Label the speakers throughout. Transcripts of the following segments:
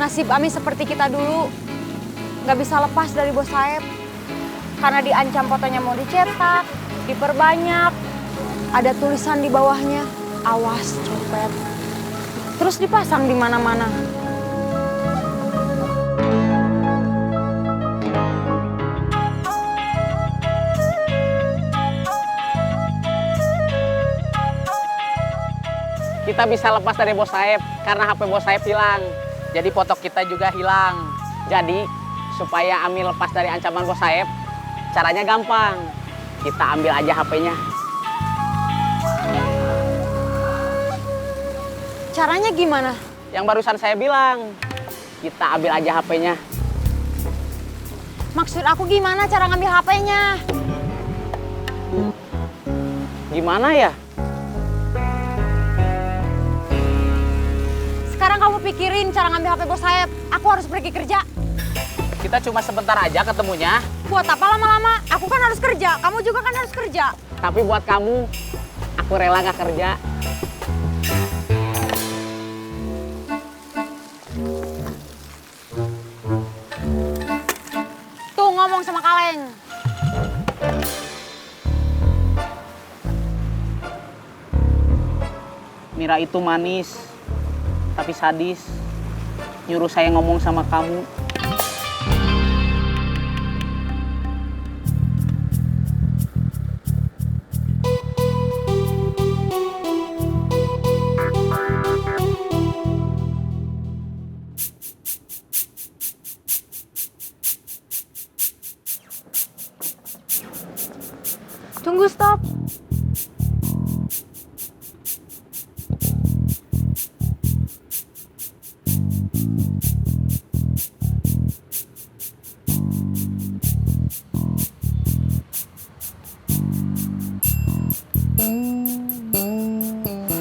Speaker 1: Nasib Ami seperti kita dulu, nggak bisa lepas dari bos Saeb. Karena diancam fotonya mau dicetak, diperbanyak, ada tulisan di bawahnya, awas copet. Terus dipasang di mana-mana.
Speaker 2: Kita bisa lepas dari bos Saeb karena HP bos Saeb hilang. Jadi foto kita juga hilang. Jadi supaya Ami lepas dari ancaman bos Saeb, caranya gampang. Kita ambil aja HP-nya.
Speaker 1: Caranya gimana?
Speaker 2: Yang barusan saya bilang. Kita ambil aja HP-nya.
Speaker 1: Maksud aku gimana cara ngambil HP-nya?
Speaker 2: Gimana ya?
Speaker 1: Sekarang kamu pikirin cara ngambil HP bos Saeb. Aku harus pergi kerja.
Speaker 2: Kita cuma sebentar aja ketemunya.
Speaker 1: Buat apa lama-lama? Aku kan harus kerja, kamu juga kan harus kerja.
Speaker 2: Tapi buat kamu, aku rela gak kerja.
Speaker 1: Tuh ngomong sama Kaleng.
Speaker 2: Mira itu manis, tapi sadis. Nyuruh saya ngomong sama kamu.
Speaker 1: Tunggu, stop.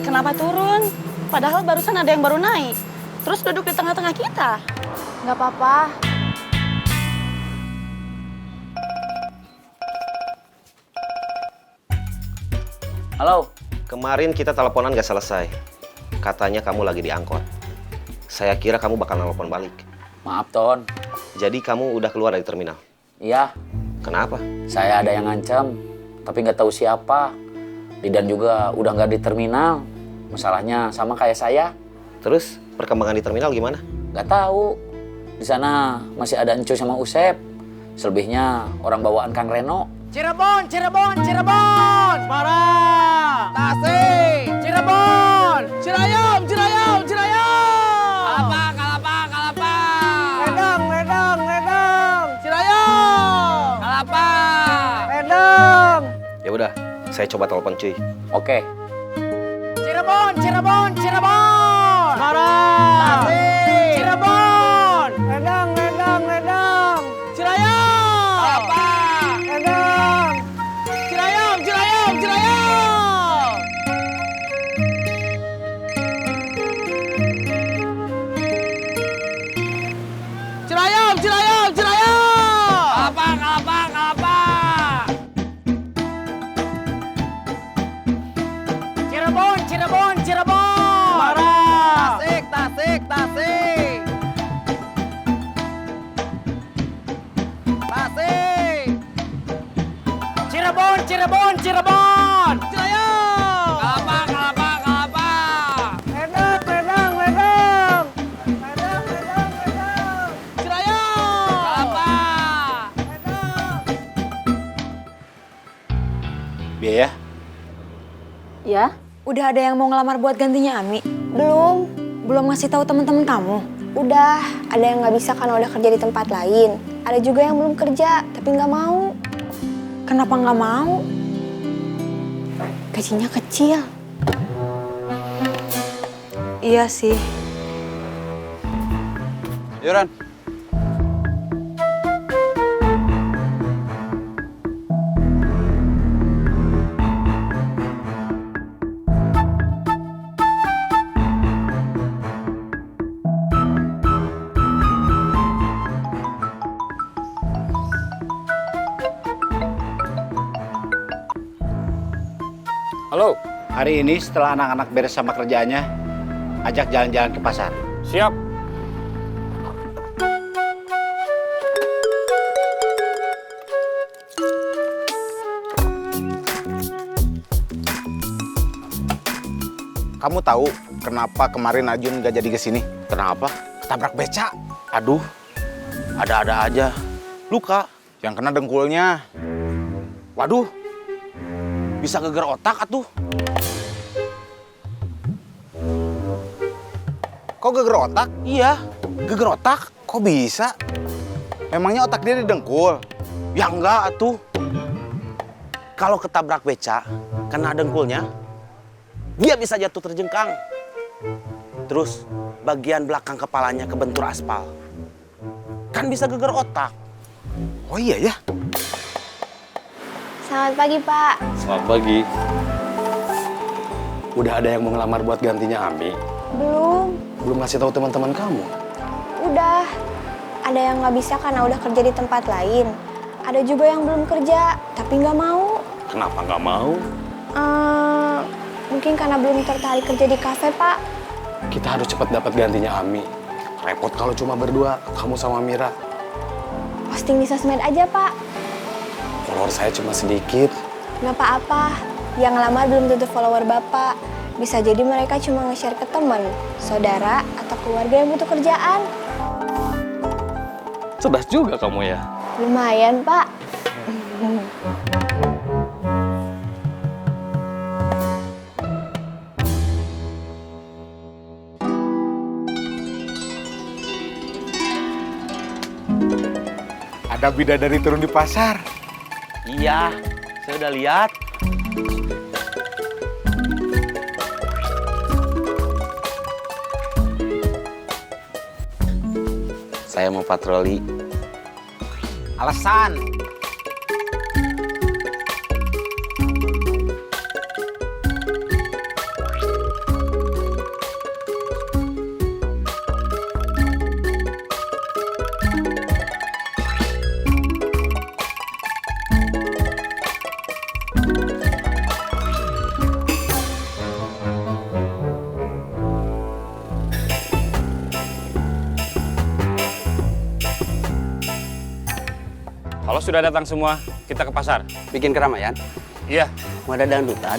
Speaker 3: Kenapa turun? Padahal barusan ada yang baru naik. Terus duduk di tengah-tengah kita.
Speaker 1: Nggak apa-apa.
Speaker 2: Halo?
Speaker 4: Kemarin kita teleponan gak selesai. Katanya kamu lagi di angkot. Saya kira kamu bakal nelpon balik.
Speaker 5: Maaf, Ton.
Speaker 4: Jadi kamu udah keluar dari terminal?
Speaker 5: Iya,
Speaker 4: Kenapa?
Speaker 5: saya ada yang ngancam, tapi nggak tahu siapa. Didan juga udah nggak di terminal. Masalahnya sama kayak saya.
Speaker 4: Terus perkembangan di terminal gimana?
Speaker 5: Nggak tahu. Di sana masih ada Encu sama Usep. Selebihnya orang bawaan Kang Reno.
Speaker 2: Cirebon, Cirebon, Cirebon! Semarang! Tasik! Cirebon! Cirayam, Cirayam, Cirayam! Kalapa! Ledang, Ledang, Ledang! Cirayam! Kalapa! Ledang!
Speaker 4: Ya udah, saya coba telepon cuy.
Speaker 5: Oke.
Speaker 2: Cirebon, Cirebon, Cirebon! Semarang! Tasik! Cirebon! Ledang, Ledang, Ledang! Cirayam! Kalapa! Ledang! Cirayam, Cirayam, Cirayam! Cirayam, Cirayam, Cirayam! Kalapa! Cirebon, Cirebon, Cirebon! Semarang! Tasik! Tasik! Cirebon, Cirebon, Cirebon! Cirayam! Kalapa! Ledang, Ledang, Ledang! Cirayam! Kalapa! Ledang!
Speaker 6: Biaya?
Speaker 3: Ya?
Speaker 1: Udah ada yang mau ngelamar buat gantinya Ami?
Speaker 7: Belum,
Speaker 1: Belum ngasih tahu teman-teman kamu?
Speaker 7: udah. Ada yang nggak bisa karena udah kerja di tempat lain. Ada juga yang belum kerja, tapi nggak mau.
Speaker 1: Kenapa nggak mau?
Speaker 7: Gajinya kecil.
Speaker 1: Iya sih.
Speaker 6: Yuran.
Speaker 5: Halo.
Speaker 6: Hari ini setelah anak-anak beres sama kerjaannya, ajak jalan-jalan ke pasar.
Speaker 5: Siap.
Speaker 6: Kamu tahu kenapa kemarin Ajun gak jadi kesini?
Speaker 4: Kenapa?
Speaker 6: Ketabrak beca.
Speaker 4: Aduh, ada-ada aja.
Speaker 6: Luka. Yang kena dengkulnya.
Speaker 4: Waduh, bisa geger otak atuh.
Speaker 6: Kok geger otak?
Speaker 4: Iya, geger otak.
Speaker 6: Kok bisa? Memangnya otak dia didengkul?
Speaker 4: Ya enggak atuh. Kalau ketabrak beca, kena dengkulnya, dia bisa jatuh terjengkang. Terus bagian belakang kepalanya kebentur aspal. Kan bisa geger otak.
Speaker 6: Oh iya ya?
Speaker 7: Selamat pagi, Pak.
Speaker 8: Selamat pagi. Udah ada yang mau ngelamar buat gantinya Ami?
Speaker 7: Belum.
Speaker 8: Belum ngasih tahu teman-teman kamu?
Speaker 7: Udah. Ada yang nggak bisa karena udah kerja di tempat lain. Ada juga yang belum kerja, tapi nggak mau.
Speaker 8: Kenapa nggak mau?
Speaker 7: Mungkin karena belum tertarik kerja di kafe, Pak.
Speaker 8: Kita harus cepat dapat gantinya Ami. Repot kalau cuma berdua, kamu sama Mira.
Speaker 7: Posting di sosmed aja, Pak.
Speaker 8: Follower saya cuma sedikit.
Speaker 7: Nggak apa-apa. Yang ngelamar belum tentu follower Bapak. Bisa jadi mereka cuma nge-share ke teman, saudara, atau keluarga yang butuh kerjaan.
Speaker 8: Cerdas juga kamu ya.
Speaker 7: Lumayan, Pak.
Speaker 6: Ada bidadari turun di pasar.
Speaker 4: Iya, saya udah lihat. Saya mau patroli.
Speaker 6: Alasan. Kalau sudah datang semua, kita ke pasar.
Speaker 2: Bikin keramaian?
Speaker 6: Iya.
Speaker 2: Mau ada dangdutan?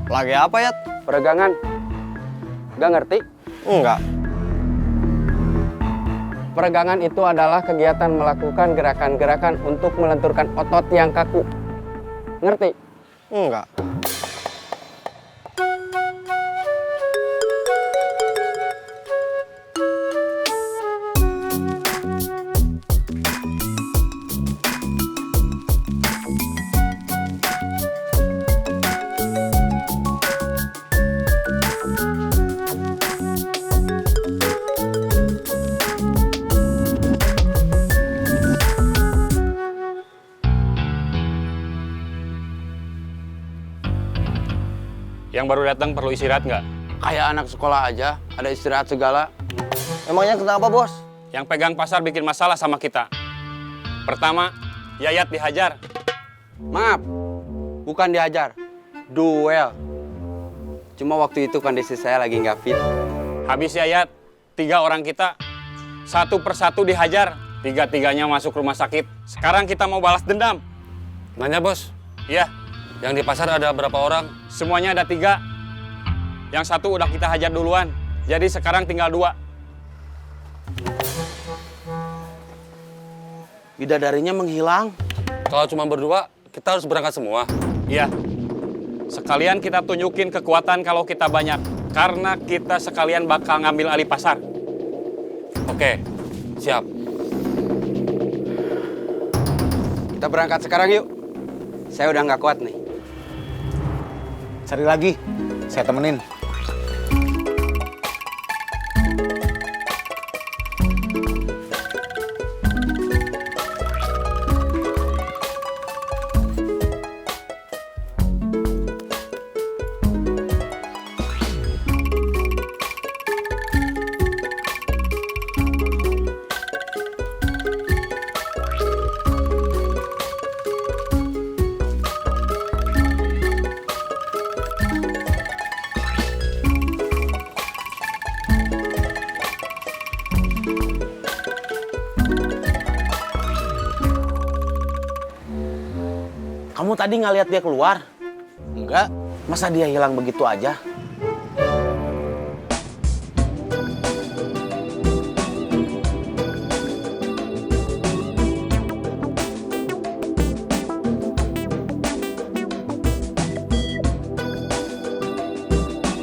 Speaker 9: Lagi apa ya?
Speaker 2: Peregangan. Nggak ngerti?
Speaker 9: Enggak.
Speaker 2: Peregangan itu adalah kegiatan melakukan gerakan-gerakan untuk melenturkan otot yang kaku. Ngerti?
Speaker 9: Enggak.
Speaker 6: Yang baru datang perlu istirahat nggak?
Speaker 2: Kayak anak sekolah aja, ada istirahat segala.
Speaker 9: Emangnya kenapa, Bos?
Speaker 6: Yang pegang pasar bikin masalah sama kita. Pertama, Yayat dihajar.
Speaker 2: Maaf, bukan dihajar. Duel. Cuma waktu itu kondisi saya lagi nggak fit.
Speaker 6: Habis Yayat, 3 orang kita, satu persatu dihajar. 3-tiganya masuk rumah sakit. Sekarang kita mau balas dendam.
Speaker 8: Nanya bos,
Speaker 6: Iya,
Speaker 8: yang di pasar ada berapa orang?
Speaker 6: semuanya ada 3. Yang satu udah kita hajar duluan. Jadi sekarang tinggal 2.
Speaker 2: Bidadarinya menghilang.
Speaker 8: Kalau cuma berdua, kita harus berangkat semua.
Speaker 6: Iya. Sekalian kita tunjukin kekuatan kalau kita banyak. Karena kita sekalian bakal ngambil alih pasar.
Speaker 8: Oke, siap.
Speaker 2: Kita berangkat sekarang yuk. Saya udah nggak kuat nih.
Speaker 6: Cari lagi, saya temenin.
Speaker 4: Kamu tadi nggak lihat dia keluar?
Speaker 8: Enggak.
Speaker 4: Masa dia hilang begitu aja?